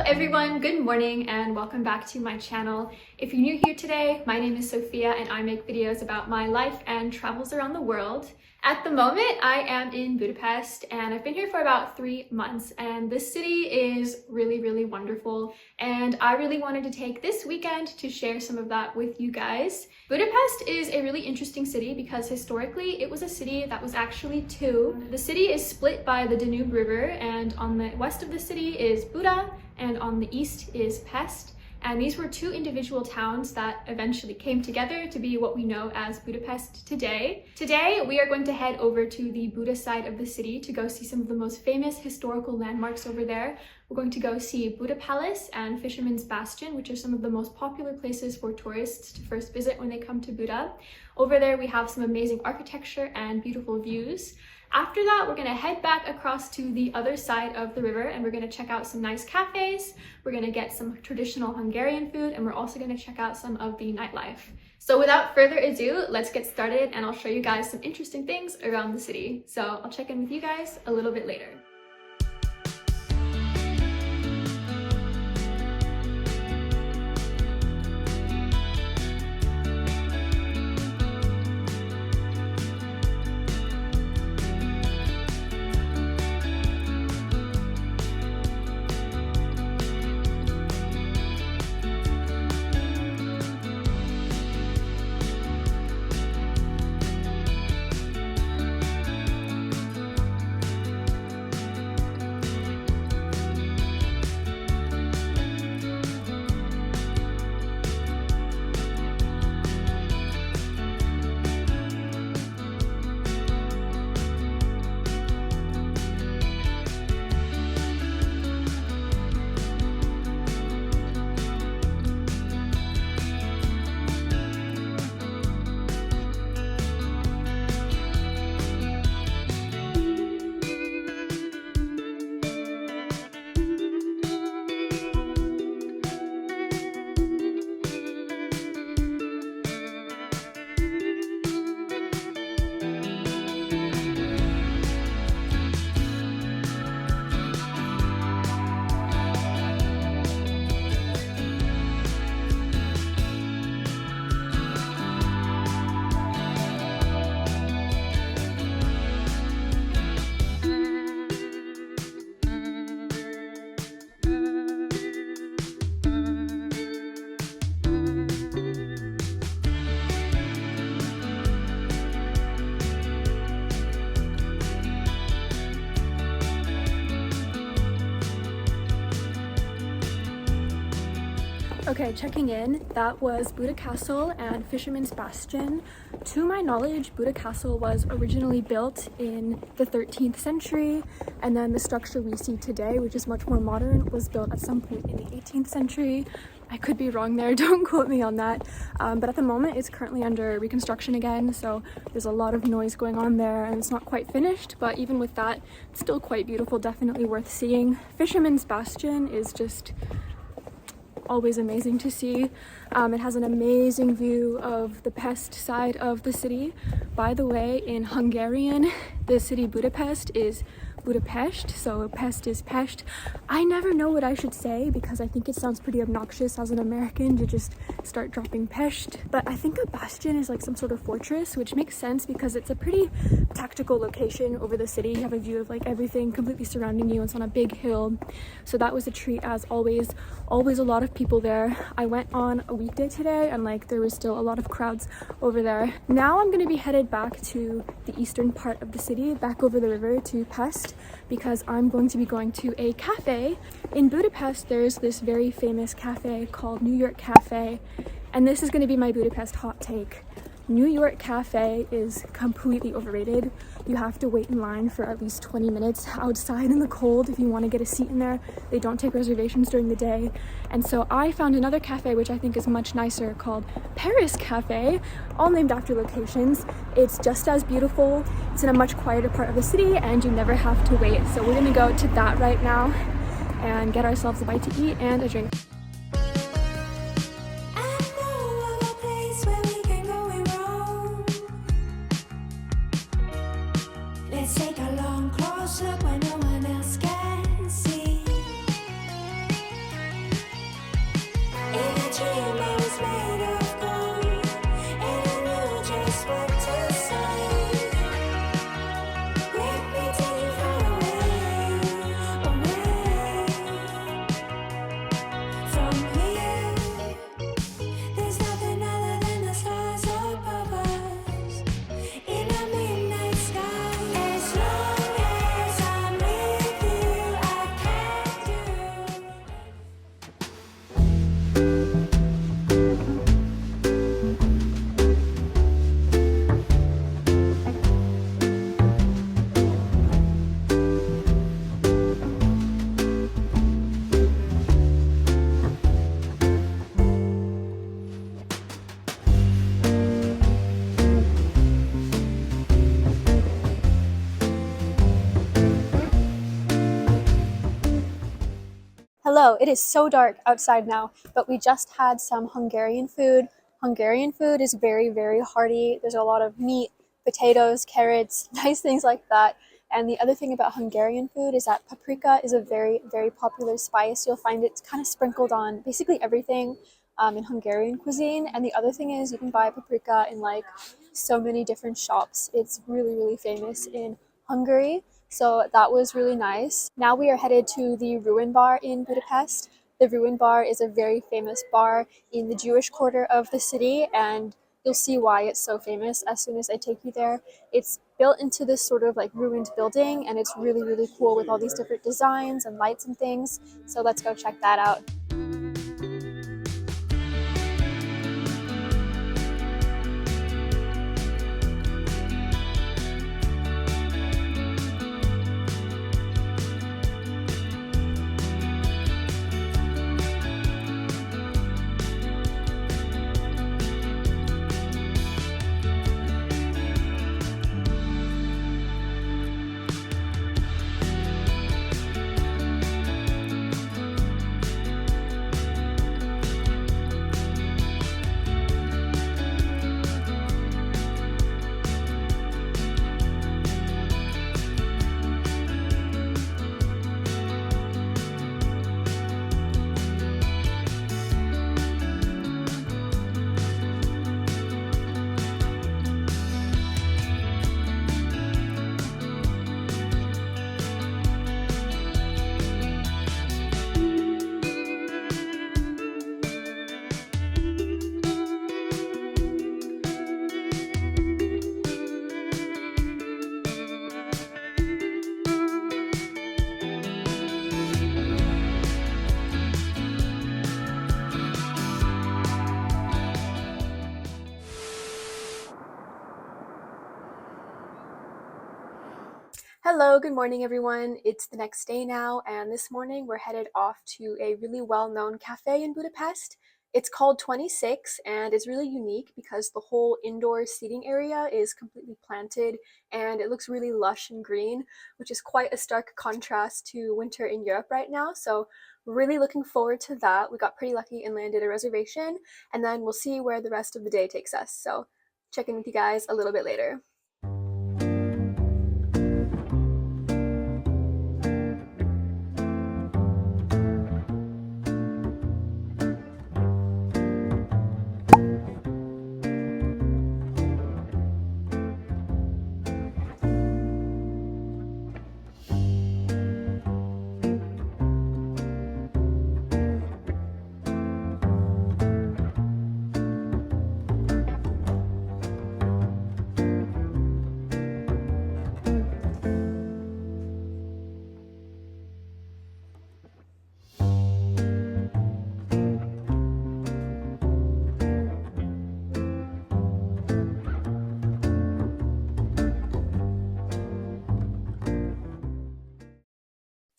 everyone, good morning and welcome back to my channel. If you're new here today, my name is Sophia and I make videos about my life and travels around the world. At the moment, I am in Budapest and I've been here for about 3 months, and this city is really wonderful, and I really wanted to take this weekend to share some of that with you guys. Budapest is a really interesting city because historically it was a city that was actually two. The city is split by the Danube River, and on the west of the city is Buda and on the east is Pest. And these were two individual towns that eventually came together to be what we know as Budapest today. Today, we are going to head over to the Buda side of the city to go see some of the most famous historical landmarks over there. We're going to go see Buda Palace and Fisherman's Bastion, which are some of the most popular places for tourists to first visit when they come to Buda. Over there, we have some amazing architecture and beautiful views. After that, we're gonna head back across to the other side of the river and we're gonna check out some nice cafes. We're gonna get some traditional Hungarian food, and we're also gonna check out some of the nightlife. So without further ado, let's get started and I'll show you guys some interesting things around the city. So I'll check in with you guys a little bit later. Okay, checking in, that was Buda Castle and Fisherman's Bastion. To my knowledge, Buda Castle was originally built in the 13th century, and then the structure we see today, which is much more modern, was built at some point in the 18th century. I could be wrong there, don't quote me on that. But at the moment, it's currently under reconstruction again, so there's a lot of noise going on there, and it's not quite finished, but even with that, it's still quite beautiful, definitely worth seeing. Fisherman's Bastion is just always amazing to see. It has an amazing view of the Pest side of the city. By the way, in Hungarian, the city Budapest is Budapest, so Pest is Pest. I never know what I should say because I think it sounds pretty obnoxious as an American to just start dropping Pest. But I think a bastion is like some sort of fortress, which makes sense because it's a pretty tactical location over the city. You have a view of like everything completely surrounding you. It's on a big hill. So that was a treat as always. Always a lot of people there. I went on a weekday today and like there was still a lot of crowds over there. Now I'm gonna be headed back to the eastern part of the city, back over the river to Pest, because I'm going to be going to a cafe. In Budapest, there's this very famous cafe called New York Cafe, and this is going to be my Budapest hot take. New York Cafe is completely overrated. You have to wait in line for at least 20 minutes outside in the cold if you want to get a seat in there. They don't take reservations during the day. And so I found another cafe which I think is much nicer called Paris Cafe, all named after locations. It's just as beautiful. It's in a much quieter part of the city and you never have to wait. So we're gonna go to that right now and get ourselves a bite to eat and a drink. Let's take a long close look where no one else can see. Hello, it is so dark outside now, but we just had some Hungarian food. Hungarian food is very, very hearty. There's a lot of meat, potatoes, carrots, nice things like that. And the other thing about Hungarian food is that paprika is a very, very popular spice. You'll find it's kind of sprinkled on basically everything in Hungarian cuisine. And the other thing is you can buy paprika in like so many different shops. It's really, really famous in Hungary. So that was really nice. Now we are headed to the Ruin Bar in Budapest. The Ruin Bar is a very famous bar in the Jewish quarter of the city, and you'll see why it's so famous as soon as I take you there. It's built into this sort of like ruined building, and it's really, really cool with all these different designs and lights and things. So let's go check that out. Hello, good morning everyone. It's the next day now, and this morning we're headed off to a really well-known cafe in Budapest. It's called 26, and it's really unique because the whole indoor seating area is completely planted and it looks really lush and green, which is quite a stark contrast to winter in Europe right now. So we're really looking forward to that. We got pretty lucky and landed a reservation, and then we'll see where the rest of the day takes us. So check in with you guys a little bit later.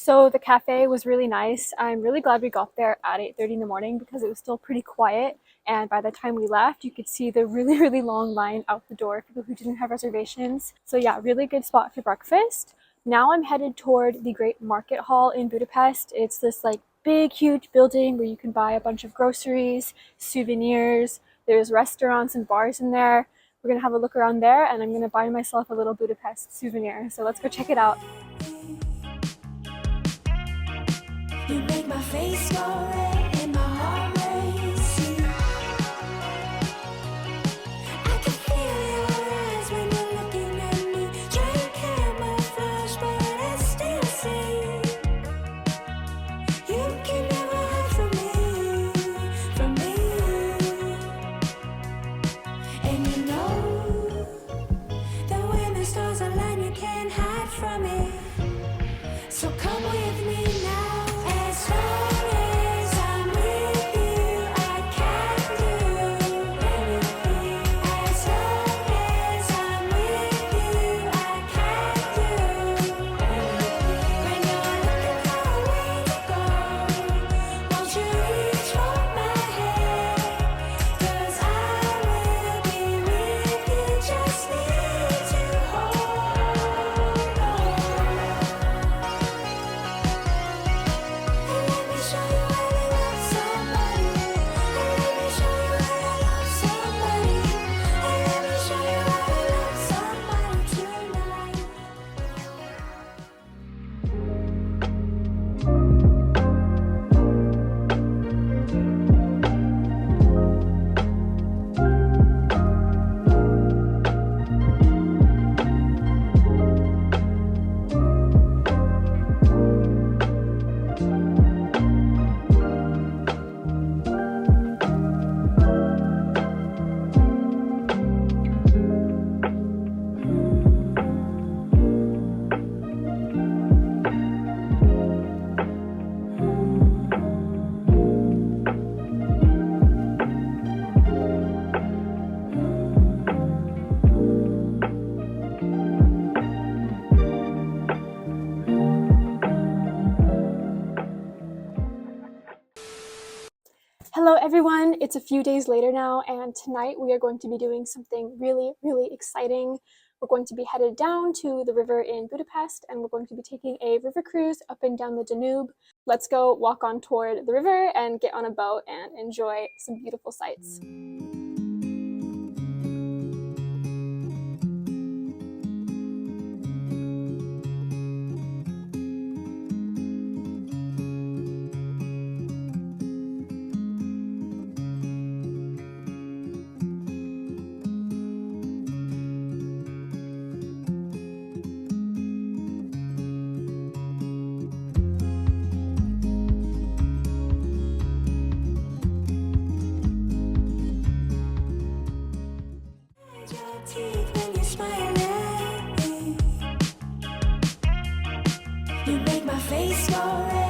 So the cafe was really nice. I'm really glad we got there at 8:30 in the morning because it was still pretty quiet. And by the time we left, you could see the really, really long line out the door, people who didn't have reservations. So yeah, really good spot for breakfast. Now I'm headed toward the Great Market Hall in Budapest. It's this like big, huge building where you can buy a bunch of groceries, souvenirs. There's restaurants and bars in there. We're gonna have a look around there, and I'm gonna buy myself a little Budapest souvenir. So let's go check it out. You make my face go red and my heart race. Hello everyone, it's a few days later now, and tonight we are going to be doing something really exciting. We're going to be headed down to the river in Budapest, and we're going to be taking a river cruise up and down the Danube. Let's go walk on toward the river and get on a boat and enjoy some beautiful sights. When you smile at me, you make my face go red.